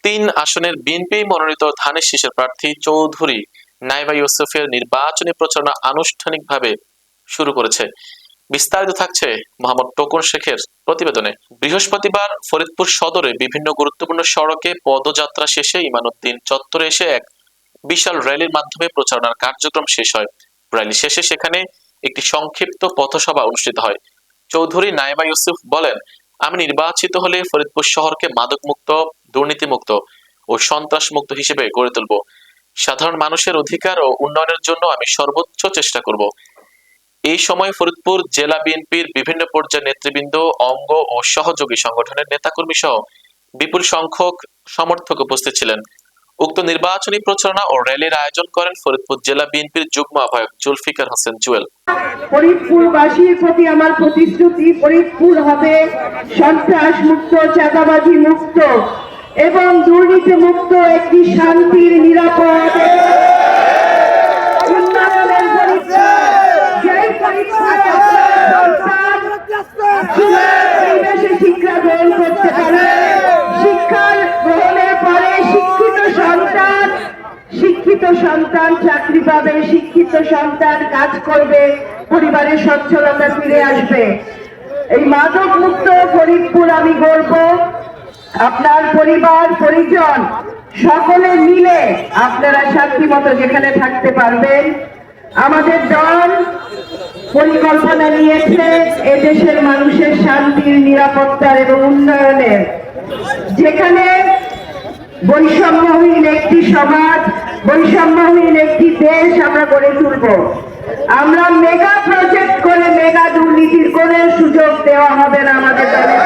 3 আসনের বিএনপি মনোনীত ধানের শীষের প্রার্থী চৌধুরী নাইবা ইউসুফের নির্বাচনী প্রচারণা আনুষ্ঠানিকভাবে শুরু করেছে। বিস্তারিত থাকছে মোহাম্মদ টোকন শেখের প্রতিবেদনে। বৃহস্পতিবার ফরিদপুর সদরে বিভিন্ন গুরুত্বপূর্ণ সড়কে পদযাত্রা শেষে ইমানুদ্দিন চত্বরে এসে এক বিশাল র্যালির মাধ্যমে প্রচারণার কার্যক্রম শেষ হয়। র্যালি শেষে সেখানে একটি সংক্ষিপ্ত পথসভা অনুষ্ঠিত হয়। চৌধুরী নাইবা ইউসুফ বলেন, আমি নির্বাচিত হলে ফরিদপুর শহরকে মাদকমুক্ত, দুর্নীতিমুক্ত ও সন্ত্রাসমুক্ত হিসেবে গড়ে তুলব। সাধারণ মানুষের অধিকার ও উন্নয়নের জন্য আমি সর্বোচ্চ চেষ্টা করব। এই সময় ফরিদপুর জেলা বিএনপির বিভিন্ন পর্যায়ের নেতৃবৃন্দ, অঙ্গ ও সহযোগী সংগঠনের নেতাকর্মী সহ বিপুল সংখ্যক সমর্থক উপস্থিত ছিলেন। উক্ত নির্বাচনী প্রচারণা ও র্যালির আয়োজন করেন ফরিদপুর জেলা বিএনপির যুগ্ম আহ্বায়ক জুলফিকার হোসেন জুয়েল। ফরিদপুরবাসীর প্রতি আমার প্রতিশ্রুতি, ফরিদপুর হবে সন্ত্রাস মুক্ত, চাঁদাবাজি মুক্ত এবং দুর্নীতি মুক্ত একটি শান্তির, নিরাপদ উন্নয়নের পরিবেশে শিক্ষা গ্রহণ করতে পারে। শিক্ষা গ্রহণের পরে শিক্ষিত সন্তান চাকরি পাবে, শিক্ষিত সন্তান কাজ করবে, পরিবারের সচ্ছলতা ফিরে আসবে। এই মাদক মুক্ত ফরিদপুর আমি গড়ব। আপনার পরিবার পরিজন সকলে মিলে আপনারা শান্তি মতো যেখানে থাকতে পারবেন। আমাদের দল পরিকল্পনা নিয়েছে এদেশের মানুষের শান্তির, নিরাপত্তার এবং উন্নয়নের, যেখানে বৈষম্যহীন একটি সমাজ, বৈষম্যহীন একটি দেশ আমরা গড়ে তুলব। আমরা মেগা প্রজেক্ট করে মেগা দুর্নীতির কোনো সুযোগ দেওয়া হবে না আমাদের দলের।